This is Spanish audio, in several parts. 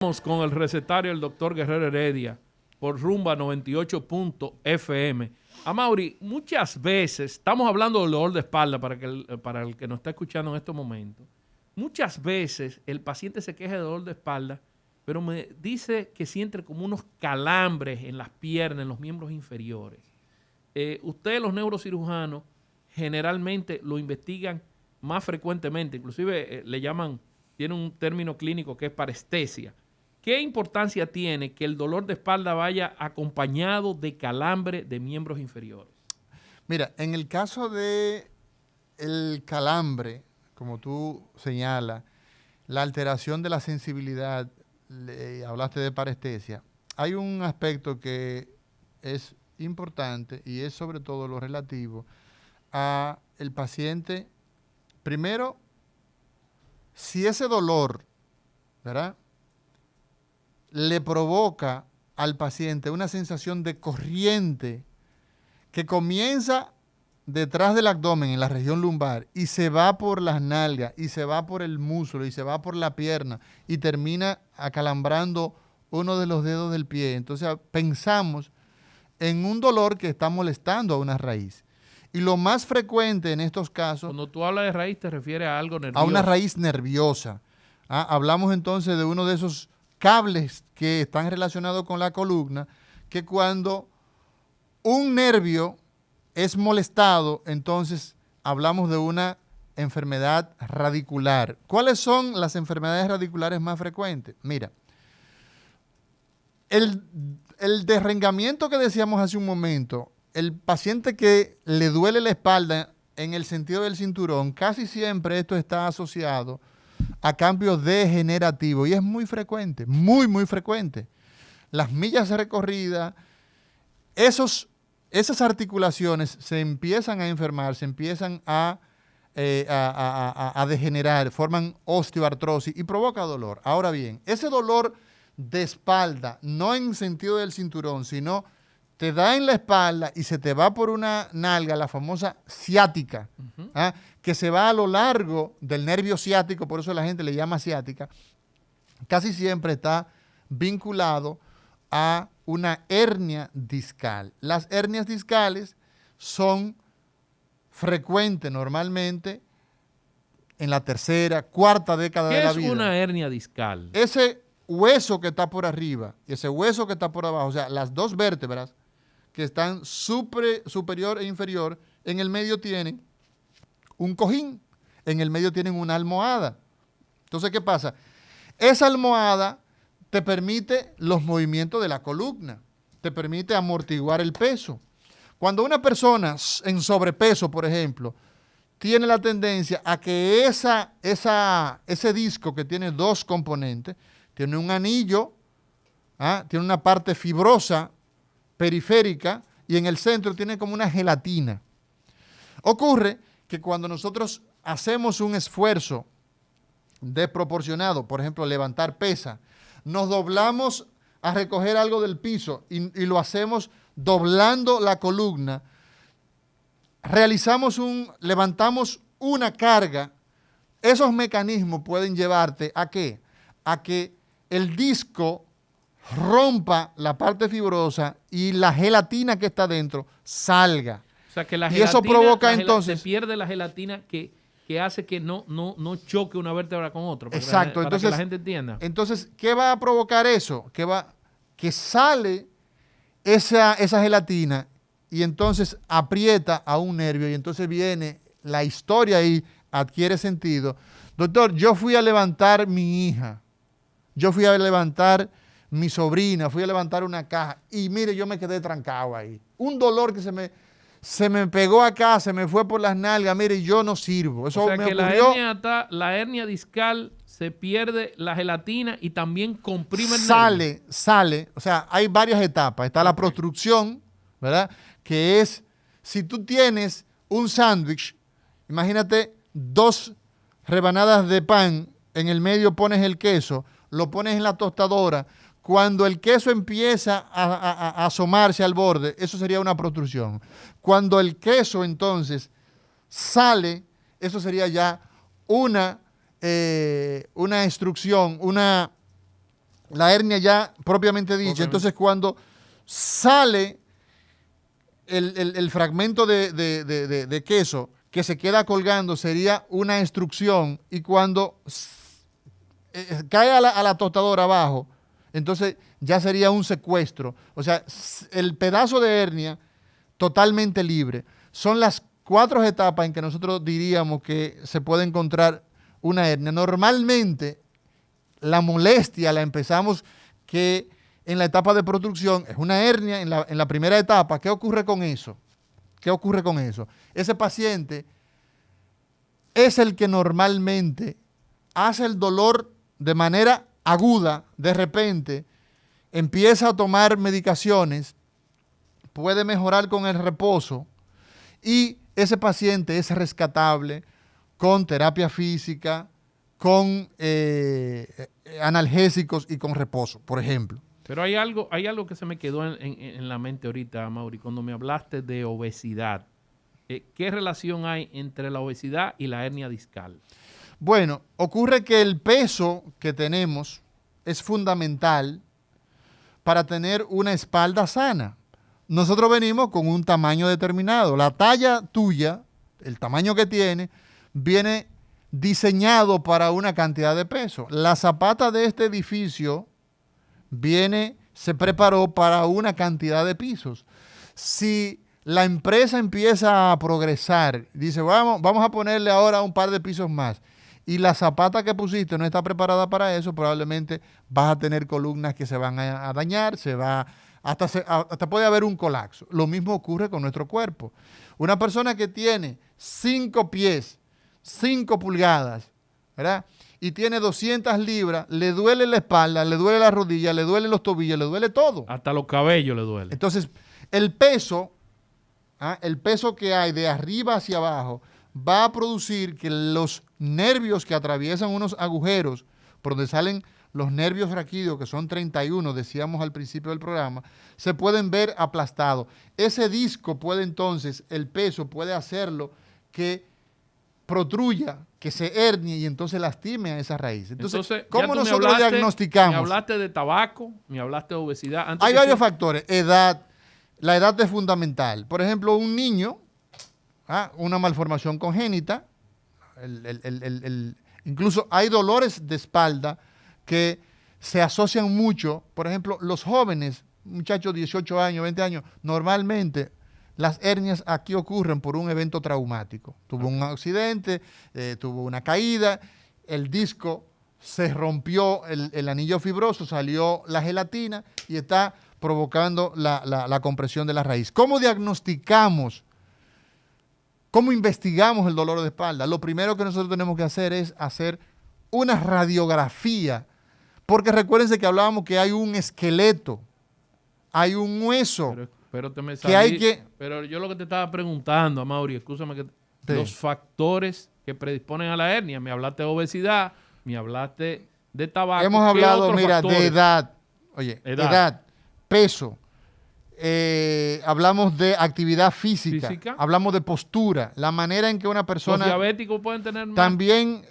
Estamos con el recetario del doctor Guerrero Heredia por Rumba 98.fm. Amaury, muchas veces, estamos hablando del dolor de espalda para el que nos está escuchando en estos momentos. Muchas veces el paciente se queja de dolor de espalda, pero me dice que siente como unos calambres en las piernas, en los miembros inferiores. Ustedes, los neurocirujanos, generalmente lo investigan más frecuentemente, inclusive le llaman, tiene un término clínico que es parestesia. ¿Qué importancia tiene que el dolor de espalda vaya acompañado de calambre de miembros inferiores? Mira, en el caso de el calambre, como tú señalas, la alteración de la sensibilidad, hablaste de parestesia, hay un aspecto que es importante y es sobre todo lo relativo a el paciente. Primero, si ese dolor, ¿verdad?, le provoca al paciente una sensación de corriente que comienza detrás del abdomen, en la región lumbar, y se va por las nalgas, y se va por el muslo, y se va por la pierna, y termina acalambrando uno de los dedos del pie. Entonces pensamos en un dolor que está molestando a una raíz. Y lo más frecuente en estos casos... Cuando tú hablas de raíz, te refieres a algo nervioso. A una raíz nerviosa. Hablamos entonces de uno de esos cables que están relacionados con la columna, que cuando un nervio es molestado, entonces hablamos de una enfermedad radicular. ¿Cuáles son las enfermedades radiculares más frecuentes? Mira, el derrengamiento que decíamos hace un momento, el paciente que le duele la espalda en el sentido del cinturón, casi siempre esto está asociado a cambios degenerativos y es muy frecuente, muy frecuente. Las millas recorridas, esas articulaciones se empiezan a enfermar, se empiezan a degenerar, forman osteoartrosis y provoca dolor. Ahora bien, ese dolor de espalda, no en sentido del cinturón, sino te da en la espalda y se te va por una nalga, la famosa ciática, que se va a lo largo del nervio ciático, por eso la gente le llama ciática, casi siempre está vinculado a una hernia discal. Las hernias discales son frecuentes normalmente en la tercera, cuarta década de la vida. ¿Qué es una hernia discal? Ese hueso que está por arriba y ese hueso que está por abajo, o sea, las dos vértebras que están superior e inferior, en el medio tienen un cojín, en el medio tienen una almohada. Entonces, ¿qué pasa? Esa almohada te permite los movimientos de la columna, te permite amortiguar el peso. Cuando una persona en sobrepeso, por ejemplo, tiene la tendencia a que ese disco que tiene dos componentes, tiene un anillo, tiene una parte fibrosa, periférica, y en el centro tiene como una gelatina. Ocurre que cuando nosotros hacemos un esfuerzo desproporcionado, por ejemplo, levantar pesa, nos doblamos a recoger algo del piso y lo hacemos doblando la columna, levantamos una carga, esos mecanismos pueden llevarte ¿a qué? A que el disco rompa la parte fibrosa y la gelatina que está dentro salga. O sea, que la gelatina, y eso provoca entonces se pierde la gelatina que hace que no choque una vértebra con otra. Exacto. Para que la gente entienda. Entonces, ¿qué va a provocar eso? Que sale esa gelatina y entonces aprieta a un nervio y entonces viene la historia y adquiere sentido. Doctor, yo fui a levantar mi hija, yo fui a levantar mi sobrina, fui a levantar una caja y mire, yo me quedé trancado ahí. Un dolor que se me pegó acá, se me fue por las nalgas, mire, yo no sirvo. Eso o sea me que ocurrió. la hernia discal se pierde la gelatina y también comprime el nervio. Sale, o sea, hay varias etapas. Está la prostrucción, ¿verdad? Que es, si tú tienes un sándwich, imagínate 2 rebanadas de pan, en el medio pones el queso, lo pones en la tostadora. Cuando el queso empieza a asomarse al borde, eso sería una protrusión. Cuando el queso entonces sale, eso sería ya una instrucción, la hernia ya propiamente dicha. Entonces, cuando sale el fragmento de queso que se queda colgando, sería una extrusión, y cuando cae a la tostadora abajo, entonces ya sería un secuestro. O sea, el pedazo de hernia totalmente libre. Son las 4 etapas en que nosotros diríamos que se puede encontrar una hernia. Normalmente la molestia la empezamos que en la etapa de producción es una hernia en la primera etapa. ¿Qué ocurre con eso? ¿Qué ocurre con eso? Ese paciente es el que normalmente hace el dolor de manera aguda, de repente empieza a tomar medicaciones, puede mejorar con el reposo, y ese paciente es rescatable con terapia física, con analgésicos y con reposo, por ejemplo. Pero hay algo que se me quedó en la mente ahorita, Mauri, cuando me hablaste de obesidad. ¿Qué relación hay entre la obesidad y la hernia discal? Bueno, ocurre que el peso que tenemos es fundamental para tener una espalda sana. Nosotros venimos con un tamaño determinado. La talla tuya, el tamaño que tiene, viene diseñado para una cantidad de peso. La zapata de este edificio se preparó para una cantidad de pisos. Si la empresa empieza a progresar, dice, vamos a ponerle ahora un par de pisos más, y la zapata que pusiste no está preparada para eso, probablemente vas a tener columnas que se van a dañar, hasta puede haber un colapso. Lo mismo ocurre con nuestro cuerpo. Una persona que tiene 5 pies, 5 pulgadas, ¿verdad?, y tiene 200 libras, le duele la espalda, le duele la rodilla, le duelen los tobillos, le duele todo. Hasta los cabellos le duele. Entonces, el peso que hay de arriba hacia abajo va a producir que los nervios que atraviesan unos agujeros por donde salen los nervios raquídeos, que son 31, decíamos al principio del programa, se pueden ver aplastados. Ese disco puede entonces, el peso puede hacerlo que protruya, que se hernie y entonces lastime a esa raíz. Entonces ¿cómo nosotros diagnosticamos? Me hablaste de tabaco, me hablaste de obesidad. Hay varios factores. La edad es fundamental. Por ejemplo, un niño, una malformación congénita, incluso hay dolores de espalda que se asocian mucho. Por ejemplo, los jóvenes, muchachos de 18 años, 20 años, normalmente las hernias aquí ocurren por un evento traumático. Tuvo un accidente, tuvo una caída, el disco se rompió, el anillo fibroso, salió la gelatina y está provocando la compresión de la raíz. ¿Cómo diagnosticamos? ¿Cómo investigamos el dolor de espalda? Lo primero que nosotros tenemos que hacer es hacer una radiografía, porque recuérdense que hablábamos que hay un esqueleto, hay un hueso. Pero yo lo que te estaba preguntando, Amaury, escúchame los factores que predisponen a la hernia. Me hablaste de obesidad, me hablaste de tabaco. Hemos hablado, mira, de edad. Oye, edad, peso. Hablamos de actividad física, hablamos de postura, la manera en que una persona... ¿Los diabéticos pueden tener más? También,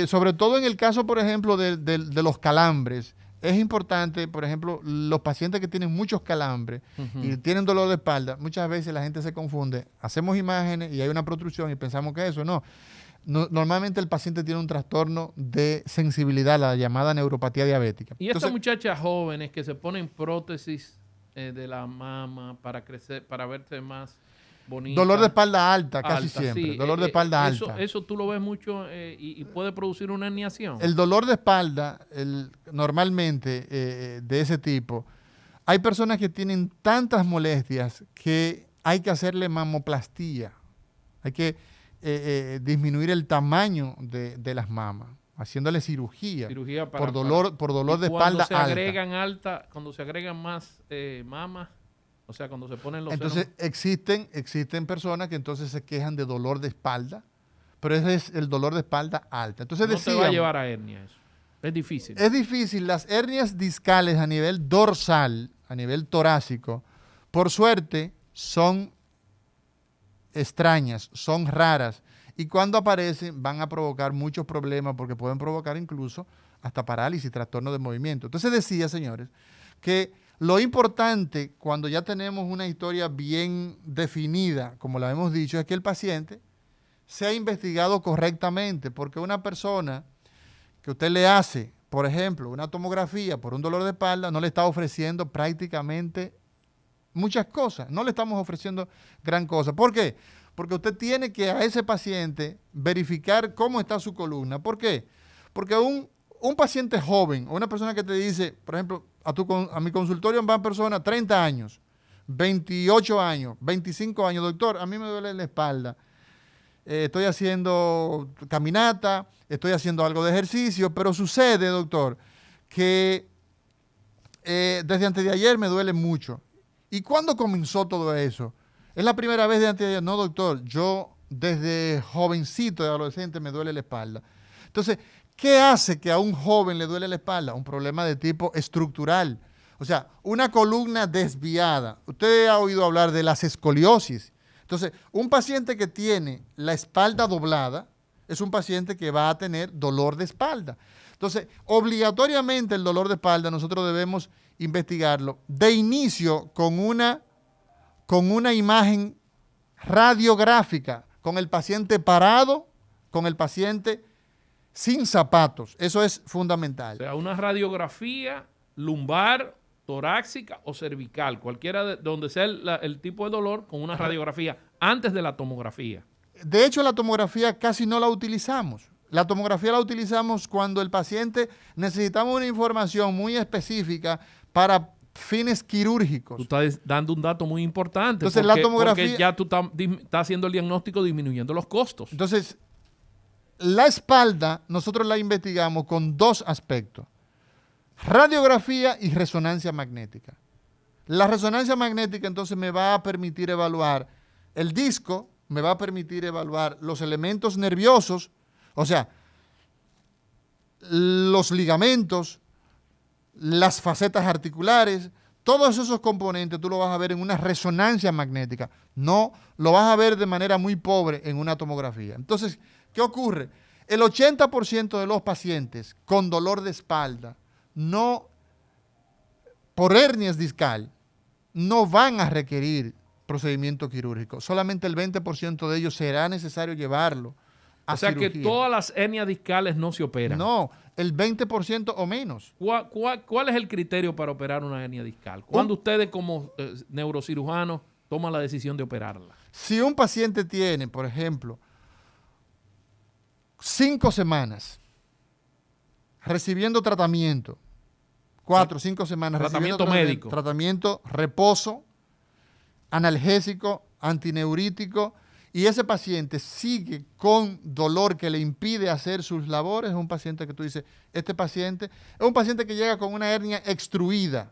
sobre todo en el caso, por ejemplo, de los calambres, es importante, por ejemplo, los pacientes que tienen muchos calambres y tienen dolor de espalda, muchas veces la gente se confunde, hacemos imágenes y hay una protrusión y pensamos que eso no. Normalmente el paciente tiene un trastorno de sensibilidad, la llamada neuropatía diabética. Y estas muchachas jóvenes que se ponen prótesis de la mama para crecer, para verse más bonita. Dolor de espalda alta, casi siempre. Sí. Dolor de espalda alta. Eso tú lo ves mucho y puede producir una herniación. El dolor de espalda, normalmente de ese tipo, hay personas que tienen tantas molestias que hay que hacerle mamoplastía. Hay que disminuir el tamaño de las mamas, haciéndole cirugía por dolor de espalda alta. Cuando se agregan más mamas, o sea, cuando se ponen los entonces senos. existen personas que entonces se quejan de dolor de espalda, pero ese es el dolor de espalda alta. Entonces no te va a llevar a hernia eso. Es difícil. Es difícil. Las hernias discales a nivel dorsal, a nivel torácico, por suerte son extrañas, son raras. Y cuando aparecen van a provocar muchos problemas porque pueden provocar incluso hasta parálisis, trastorno de movimiento. Entonces decía, señores, que lo importante cuando ya tenemos una historia bien definida, como la hemos dicho, es que el paciente sea investigado correctamente, porque una persona que usted le hace, por ejemplo, una tomografía por un dolor de espalda, no le está ofreciendo prácticamente muchas cosas, no le estamos ofreciendo gran cosa. ¿Por qué? Porque usted tiene que a ese paciente verificar cómo está su columna. ¿Por qué? Porque un paciente joven o una persona que te dice, por ejemplo, a mi consultorio van personas 30 años, 28 años, 25 años, doctor, a mí me duele la espalda, estoy haciendo caminata, estoy haciendo algo de ejercicio, pero sucede, doctor, que desde antes de ayer me duele mucho. ¿Y cuándo comenzó todo eso? ¿Es la primera vez de antes de ayer? No, doctor, yo desde jovencito, de adolescente, me duele la espalda. Entonces, ¿qué hace que a un joven le duele la espalda? Un problema de tipo estructural. O sea, una columna desviada. Usted ha oído hablar de las escoliosis. Entonces, un paciente que tiene la espalda doblada es un paciente que va a tener dolor de espalda. Entonces, obligatoriamente el dolor de espalda nosotros debemos investigarlo de inicio con una imagen radiográfica, con el paciente parado, con el paciente sin zapatos. Eso es fundamental. O sea, una radiografía lumbar, torácica o cervical, cualquiera de donde sea el tipo de dolor, con una radiografía antes de la tomografía. De hecho, la tomografía casi no la utilizamos. La tomografía la utilizamos cuando el paciente necesitamos una información muy específica para fines quirúrgicos. Tú estás dando un dato muy importante. Entonces, la tomografía, porque ya tú estás haciendo el diagnóstico disminuyendo los costos. Entonces, la espalda nosotros la investigamos con dos aspectos: radiografía y resonancia magnética. La resonancia magnética entonces me va a permitir evaluar el disco, me va a permitir evaluar los elementos nerviosos, o sea, los ligamentos, las facetas articulares, todos esos componentes tú lo vas a ver en una resonancia magnética. No lo vas a ver de manera muy pobre en una tomografía. Entonces, ¿qué ocurre? El 80% de los pacientes con dolor de espalda, por hernias discal, no van a requerir procedimiento quirúrgico. Solamente el 20% de ellos será necesario llevarlo a cirugía. Que todas las hernias discales no se operan. No, el 20% o menos. ¿Cuál es el criterio para operar una hernia discal? ¿Cuándo ustedes como neurocirujanos toman la decisión de operarla? Si un paciente tiene, por ejemplo, 5 semanas recibiendo tratamiento, 4 o 5 semanas tratamiento médico, tratamiento, reposo, analgésico, antineurítico, y ese paciente sigue con dolor que le impide hacer sus labores, es un paciente que tú dices, este paciente es un paciente que llega con una hernia extruida.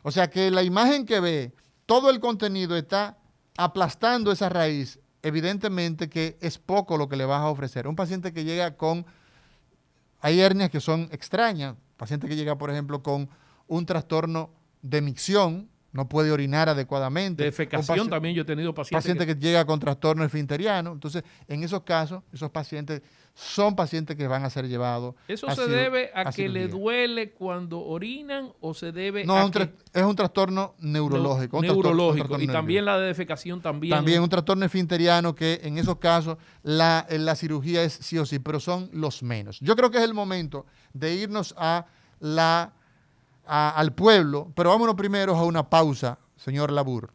O sea que la imagen que ve, todo el contenido está aplastando esa raíz. Evidentemente que es poco lo que le vas a ofrecer. Un paciente que llega hay hernias que son extrañas. Paciente que llega, por ejemplo, con un trastorno de micción, no puede orinar adecuadamente. Defecación también yo he tenido pacientes. Paciente que llega con trastorno esfinteriano. Entonces, en esos casos, esos pacientes son pacientes que van a ser llevados. ¿Eso se debe a que le duele cuando orinan o se debe a que es un trastorno neurológico? Neurológico. Y también la de defecación también. También un trastorno esfinteriano que en esos casos la cirugía es sí o sí, pero son los menos. Yo creo que es el momento de irnos al pueblo, pero vámonos primero a una pausa, señor Labur.